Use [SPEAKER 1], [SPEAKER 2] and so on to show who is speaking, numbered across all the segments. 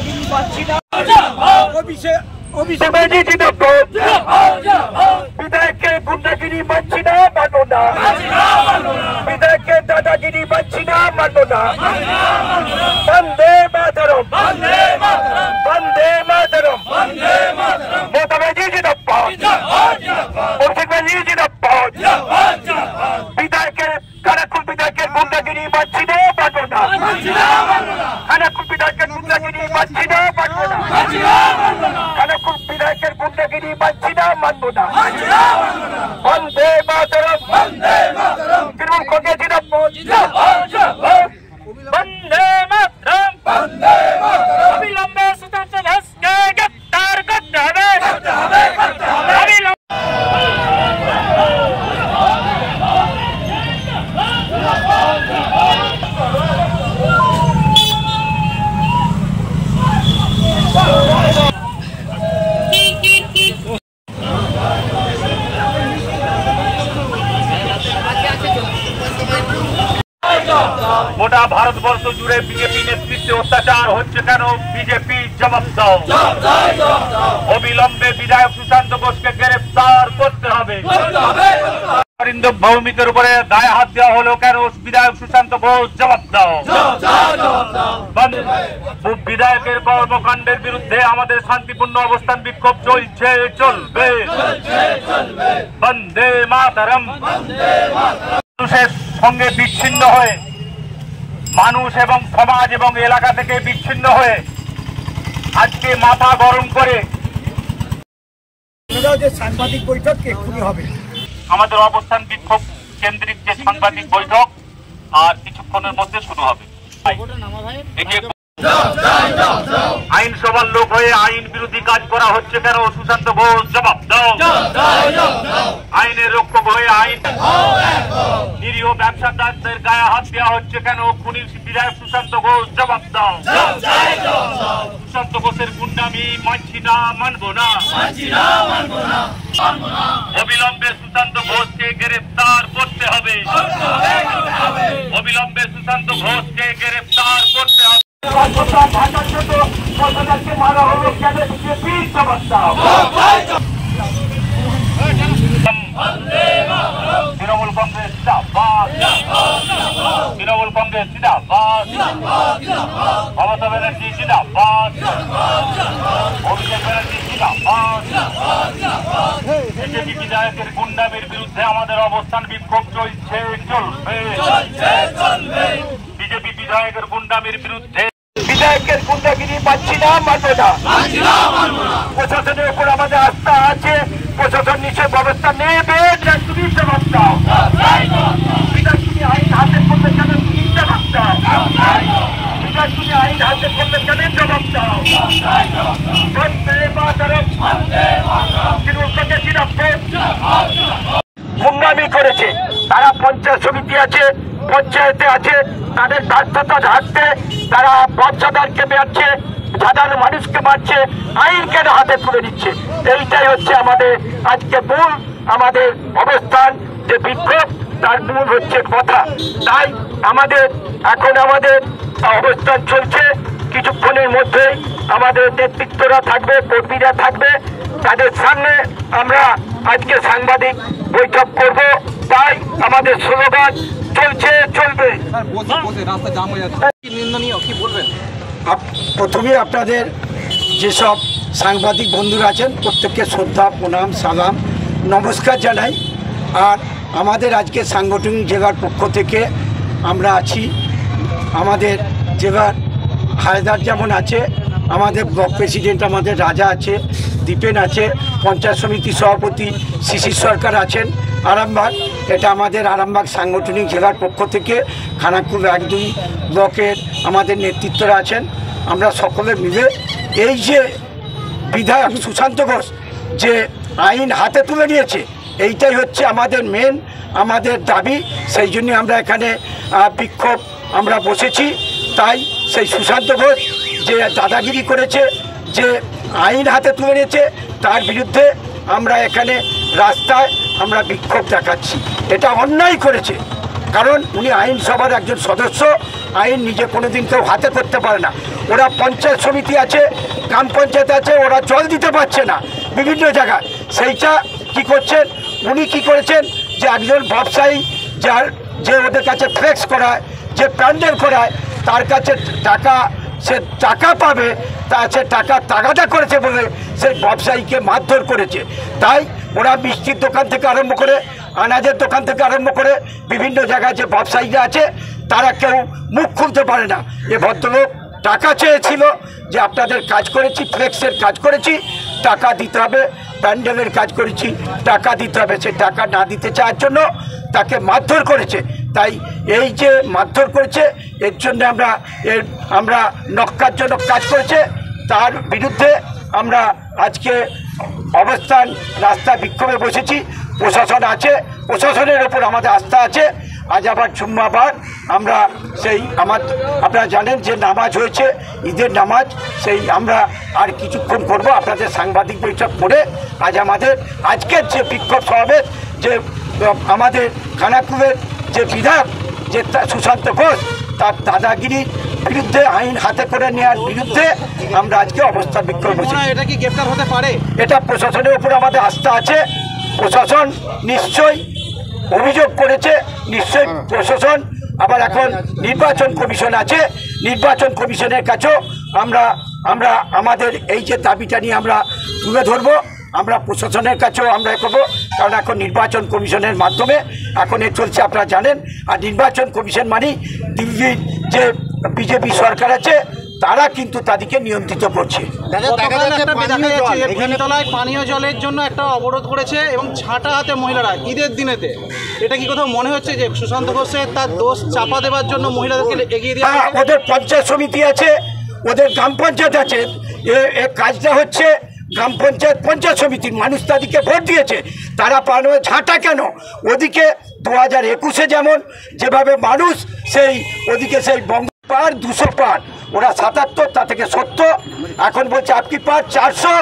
[SPEAKER 1] গুন্ডাগিরি পাচ্ছি না। বিধায়কের গুন্ডাগিরি মানছি না, মানব না। বিধায়কের দাদাগিরি মানছি না, মানব না। বন্দে মাতরম, বন্দে মাতরম। মমতা ব্যানার্জি জিন্দাবাদ, অভিষেক ব্যানার্জি জিন্দাবাদ। বিধায়কের খানাকুল বিধায়কের গুন্ডাগিরি মানছি না, মানব না। খানাকুল বিধায়কের গুন্ডাগিরি মানছি না, মানব না। খানাকুল বিধায়কের গুন্ডাগিরি মানছি না, মানব না। বন্দে মাতরম, তৃণমূল কংগ্রেস জিন্দাবাদ। বন্দে মাতরম, অবিলম্বে সুশান্ত ঘোষকে গ্রেফতার করতে হবে। গোটা ভারতবর্ষ জুড়ে বিজেপি নেতৃত্বে অত্যাচার হচ্ছে কেন? বিজেপি জবাব দাও। অবিলম্বে বিধায়ক সুশান্ত ঘোষকে গ্রেফতার করতে হবে। ভৌমিকের উপরে গায়ে হাত দেওয়া হলো কেন? বিধায়ক সুশান্ত ঘোষ জবাব দাও। বিধায়কের কর্মকাণ্ডের বিরুদ্ধে আমাদের শান্তিপূর্ণ অবস্থান বিক্ষোভ চলছে, চলবে। বন্দে মাতরম। মানুষের সঙ্গে বিচ্ছিন্ন হয়ে, মানুষ এবং সমাজ এবং এলাকা থেকে বিচ্ছিন্ন হয়ে আজকে মাথা গরম করে সাংবাদিক বৈঠক এক্ষুনি হবে। আমাদের অবস্থান বিক্ষোভ কেন্দ্রিক যে সাংবাদিক বৈঠক আর কিছুক্ষণের মধ্যে শুরু হবে। আইনসভার লোক হয়ে আইন বিরোধী কাজ করা হচ্ছে কেন? সুশান্ত ঘোষ জবাব দাও। আইনের রক্ষক হয়ে আইন নিরীহ ব্যবসাদারদের গায়ে হাত দেওয়া হচ্ছে কেন? খুনি বিধায়ক সুশান্ত ঘোষ জবাব দাও। সুশান্ত ঘোষের গুন্ডামি মানছি না, মানব না। অবিলম্বে সুশান্ত ঘোষকে গ্রেফতার করতে হবে। অবিলম্বে সুশান্ত ঘোষকে গ্রেফতার করতে হবে। মারা হলো কেন? বিজেপি জবাব দাও। তৃণমূল কংগ্রেস জিন্দাবাদ, তৃণমূল কংগ্রেস জিন্দাবাদ। মমতা ব্যানার্জি জিন্দাবাদ, অভিষেক ব্যানার্জি জিন্দাবাদ। বিজেপি বিধায়কের গুন্ডামির বিরুদ্ধে আমাদের অবস্থান বিক্ষোভ চলছে, চলবে। বিজেপি বিধায়কের গুন্ডামির বিরুদ্ধে বিধায়কের গুন্ডাগিরি পাচ্ছি না, মানব না। প্রশাসনের উপর আমাদের আস্থা আছে, প্রশাসন নিচে ব্যবস্থা নেবে। তুমি জবাব দাও। বিধায়ক তুমি আইন হাতে করলে কেন? তুমি জবাব দাও। বিধায়ক তুমি আইন হাতে করলে কেন? জবাব দাও। বন্দে মাতরম, তৃণমূল কংগ্রেস জিন্দাবাদ। গুন্ডামি করেছে তারা, পঞ্চায়েত সমিতি আছে, পঞ্চায়েতে আছে, তাদের ব্যর্থতা ঢাকতে তারা ব্যবসাদারকে মারছে, সাধারণ মানুষকে মারছে, আইন কেন হাতে তুলে নিচ্ছে? এইটাই হচ্ছে আমাদের আজকে মূল আমাদের অবস্থান, যে বিক্ষোভ তার মূল হচ্ছে কথা। তাই আমাদের এখন আমাদের অবস্থান চলছে। কিছুক্ষণের মধ্যেই আমাদের নেতৃত্বরা থাকবে, কর্মীরা থাকবে, তাদের সামনে আমরা আজকে সাংবাদিক বৈঠক করব। তাই আমাদের স্লোগান চলছে, চলবে। প্রথমে আপনাদের যেসব সাংবাদিক বন্ধুরা আছেন প্রত্যেককে শ্রদ্ধা, প্রণাম, সালাম, নমস্কার জানাই। আর আমাদের আজকে সাংগঠনিক জেলার পক্ষ থেকে আমরা আছি, আমাদের জেলার হায়দার যেমন আছে, আমাদের ব্লক প্রেসিডেন্ট আমাদের রাজা আছে, দীপেন আছে, পঞ্চায়েত সমিতি সভাপতি শিশির সরকার আছেন আরামবাগ। এটা আমাদের আরামবাগ সাংগঠনিক জেলার পক্ষ থেকে খানাকুল 1-2 ব্লকের আমাদের নেতৃত্বরা আছেন। আমরা সকলে মিলে এই যে বিধায়ক সুশান্ত ঘোষ যে আইন হাতে তুলে নিয়েছে, এইটাই হচ্ছে আমাদের মেন আমাদের দাবি। সেই জন্য আমরা এখানে বিক্ষোভ আমরা বসেছি। তাই সেই সুশান্ত ঘোষ যে দাদাগিরি করেছে, যে আইন হাতে তুলে নিয়েছে, তার বিরুদ্ধে আমরা এখানে রাস্তায় আমরা বিক্ষোভ দেখাচ্ছি। এটা অন্যায় করেছে, কারণ উনি আইনসভার একজন সদস্য, আইন নিজে কোনোদিন কেউ হাতে করতে পারে না। ওরা পঞ্চায়েত সমিতি আছে, গ্রাম পঞ্চায়েত আছে, ওরা জল দিতে পারছে না বিভিন্ন জায়গায়। সেইটা কি করছেন উনি, কি করেছেন যে একজন ব্যবসায়ী যে ওদের কাছে ফ্লেক্স করায়, যে প্যান্ডেল করায়, তার কাছে সে টাকা পাবে, সে টাকা তাগাদা করেছে বলে সেই ব্যবসায়ীকে মারধর করেছে। তাই ওরা মিষ্টির দোকান থেকে আরম্ভ করে, আনাজের দোকান থেকে আরম্ভ করে বিভিন্ন জায়গায় যে ব্যবসায়ীরা আছে তারা কেউ মুখ খুলতে পারে না। এ ভদ্রলোক টাকা চেয়েছিল যে আপনাদের কাজ করেছি, ফ্লেক্সের কাজ করেছি, টাকা দিতে হবে, প্যান্ডেলের কাজ করেছি, টাকা দিতে হবে। সে টাকা না দিতে চাওয়ার জন্য তাকে মারধর করেছে। তাই এই যে মারধর করেছে, এর জন্য আমরা নক্কারজনক কাজ করেছে, তার বিরুদ্ধে আমরা আজকে অবস্থান রাস্তা বিক্ষোভে বসেছি। প্রশাসন আছে, প্রশাসনের ওপর আমাদের আস্থা আছে। আজ আবার জুম্মাবার আমরা আপনারা জানেন যে নামাজ হয়েছে, ঈদের নামাজ, সেই আমরা আর কিছুক্ষণ করব আপনাদের সাংবাদিক বৈঠক করে আজ আজকের যে বিক্ষোভ সমাবেশ, যে আমাদের খানাকুলের যে বিধায়ক যে সুশান্ত ঘোষ, তার দাদাগিরির বিরুদ্ধে, আইন হাতে করে নেওয়ার বিরুদ্ধে আমরা আজকে অবস্থান বিক্ষোভ করছি।
[SPEAKER 2] এটা কি গ্রেফতার হতে পারে?
[SPEAKER 1] এটা প্রশাসনের উপর আমাদের আস্থা আছে। প্রশাসন নিশ্চয়ই অভিযোগ করেছে, নিশ্চয়ই প্রশাসন আবার এখন নির্বাচন কমিশন আছে, নির্বাচন কমিশনের কাছেও আমরা আমাদের এই যে দাবিটা নিয়ে আমরা তুলে ধরবো। আমরা প্রশাসনের কাছেও আমরা করবো, কারণ এখন নির্বাচন কমিশনের মাধ্যমে এখন চলছে, আপনারা জানেন। আর নির্বাচন কমিশন মানে দিল্লির যে বিজেপি সরকার আছে, তারা কিন্তু তাদেরকে নিয়ন্ত্রিত করছে।
[SPEAKER 2] পানীয় জলের জন্য একটা অবরোধ করেছে এবং ছাঁটা হাতে মহিলারা ঈদের দিনেতে, এটা কি কোথাও মনে হচ্ছে যে সুশান্ত ঘোষের তার দোষ চাপা দেওয়ার জন্য মহিলাদেরকে এগিয়ে দেওয়া?
[SPEAKER 1] ওদের পঞ্চায়েত সমিতি আছে, ওদের গ্রাম পঞ্চায়েত আছে, এ কাজটা হচ্ছে গ্রাম পঞ্চায়েত সমিতির মানুষ তাদেরকে ভোট দিয়েছে, তারা পানো ঝাঁটা কেন? ওদিকে 2021-এ যেভাবে মানুষ ওদিকে সেই বঙ্গ পার 200 পার, ওরা 77, তা থেকে 70, এখন বলছে আপকি পার 400,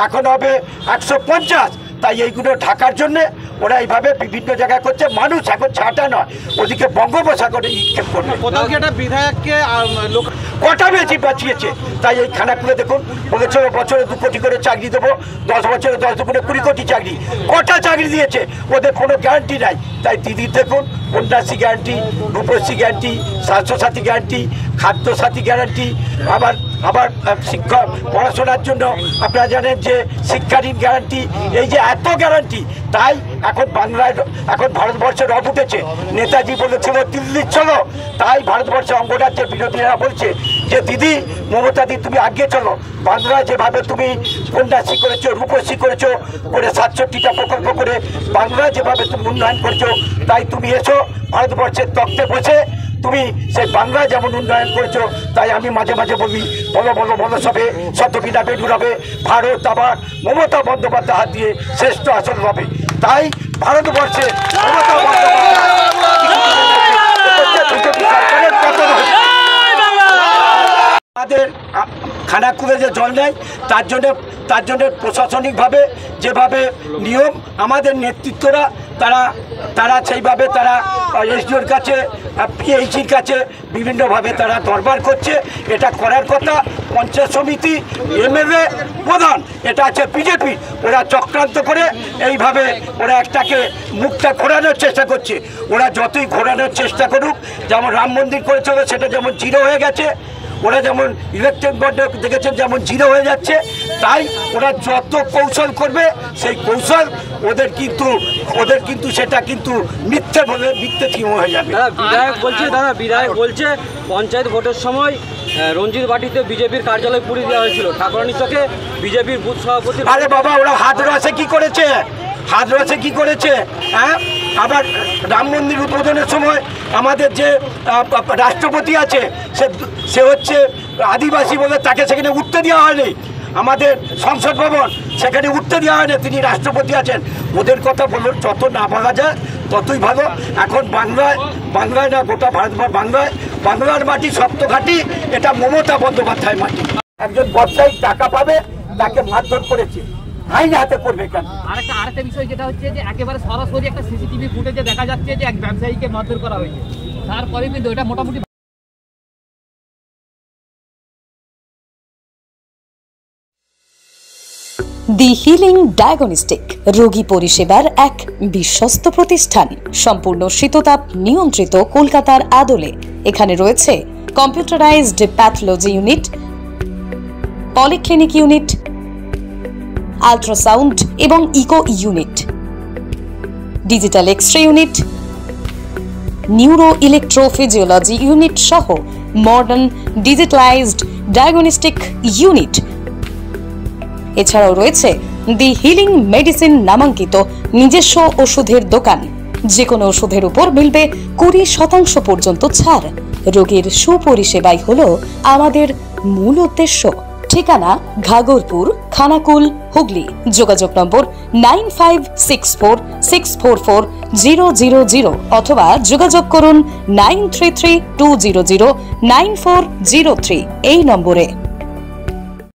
[SPEAKER 1] এখন হবে 150। তাই এইগুলো ঢাকার জন্যে ওরা এইভাবে বিভিন্ন জায়গায় করছে। মানুষ এখন ছাটা নয়, ওদিকে বঙ্গোপসাগরে নিক্ষেপ করবে।
[SPEAKER 2] কোথাও কি একটা বিধায়ককে
[SPEAKER 1] কটা বেশি বাঁচিয়েছে। তাই এই খানাকুলে দেখুন, বলেছিল বছরে 2 কোটি করে চাকরি দেবো, 10 বছরে 10 দুগুণে 20 কোটি চাকরি। কটা চাকরি দিয়েছে? ওদের কোনো গ্যারান্টি নাই। তাই দিদির দেখুন, Kanyashree guarantee, Rupashree guarantee, Swasthyasathi guarantee, Khadyasathi guarantee, আবার শিক্ষা পড়াশোনার জন্য আপনারা জানেন যে শিক্ষা ঋণ গ্যারান্টি, এই যে এত গ্যারান্টি। তাই এখন ভারতবর্ষে রব উঠেছে। নেতাজি বলেছিল দিল্লি চলো, তাই ভারতবর্ষের অঙ্গরাজ্যের বিরোধীরা বলছে যে দিদি মমতাদি তুমি আগে চলো, বাংলায় যেভাবে তুমি কন্যাশ্রী করেছো, রূপশ্রী করেছো, করে 67টা প্রকল্প করে বাংলায় যেভাবে তুমি উন্নয়ন করছো, তাই তুমি এসো ভারতবর্ষের তত্ত্বে বসে তুমি সেই বাংলায় যেমন উন্নয়ন করেছো। তাই আমি মাঝে মাঝে বলি, বলো বলো বলো সবে শতবিনা বেডুর হবে, ভারত আবার মমতা বন্দ্যোপাধ্যায় হাত দিয়ে শ্রেষ্ঠ আসন হবে। তাই ভারতবর্ষে মমতা বন্দ্যোপাধ্যায় আমাদের খানাকুলে যে জল নেই, তার জন্য প্রশাসনিকভাবে যেভাবে নিয়ম, আমাদের নেতৃত্বরা তারা সেইভাবে তারা এসডিওর কাছে, পিএইচির কাছে বিভিন্নভাবে তারা দরবার করছে। এটা করার কথা পঞ্চায়েত সমিতি, এমএলএ প্রধান, এটা আছে বিজেপি। ওরা চক্রান্ত করে এইভাবে ওরা একটাকে মুখটা ঘোরানোর চেষ্টা করছে। ওরা যতই ঘোরানোর চেষ্টা করুক, যেমন রাম মন্দির করেছিল সেটা যেমন জিরো হয়ে গেছে, ওরা যেমন ইলেকট্রিক বোর্ডে দেখেছেন যেমন জিরো হয়ে যাচ্ছে, তাই ওরা যত কৌশল করবে সেই কৌশল ওদের কিন্তু সেটা কিন্তু মিথ্যে হয়ে যাবে।
[SPEAKER 3] বিধায়ক বলছে পঞ্চায়েত ভোটের সময় রঞ্জিত বাটিতে বিজেপির কার্যালয় পুড়িয়ে দেওয়া হয়েছিল, ঠাকুরানী চকে বিজেপির বুথ সভাপতি।
[SPEAKER 1] আরে বাবা, ওরা হাত রসে কি করেছে, হ্যাঁ? আবার রাম মন্দির উদ্বোধনের সময় আমাদের যে রাষ্ট্রপতি আছে, সে হচ্ছে আদিবাসী বলে তাকে সেখানে উঠতে দেওয়া হয়নি। আমাদের সংসদ ভবন সেখানে উঠতে দেওয়া হয়নি, তিনি রাষ্ট্রপতি আছেন। ওদের কথা বলুন, যত না বলা যায় ততই ভালো। এখন বাংলায় না, গোটা ভারতবর্ষ বাংলার মাটি শক্ত ঘাঁটি, এটা মমতা বন্দ্যোপাধ্যায় মাটি। একজন ব্যবসায়ী টাকা পাবে, তাকে মারধর করেছে, আইন হাতে করবে কেন?
[SPEAKER 4] আরেকটা বিষয় যেটা হচ্ছে যে একেবারে সরাসরি একটা সিসিটিভি ফুটেজে দেখা যাচ্ছে যে এক ব্যবসায়ীকে মারধর করা হয়েছে, তারপরে কিন্তু এটা মোটামুটি
[SPEAKER 5] দি হিলিং ডায়াগনস্টিক রোগী পরিষেবার এক বিশ্বস্ত প্রতিষ্ঠান, সম্পূর্ণ শীততাপ নিয়ন্ত্রিত কলকাতার আদলে। এখানে রয়েছে computerised pathology unit, polyclinic unit, ultrasound এবং echo unit, digital X-ray unit, neuro electrophysiology unit সহ মডার্ন ডিজিটালাইজড ডায়াগনস্টিক ইউনিট। এছাড়াও রয়েছে দি হিলিং মেডিসিন নামাঙ্কিত নিজস্ব ওষুধের দোকান। যে কোনো ওষুধের উপর মিলবে 20% পর্যন্ত ছাড়। রোগীর সুপরিষেবাই হলো আমাদের মূল উদ্দেশ্য। ঠিকানা ঘাগরপুর, খানাকুল, হুগলি। যোগাযোগ নম্বর 9564644000 অথবা যোগাযোগ করুন 9332009403 এই নম্বরে।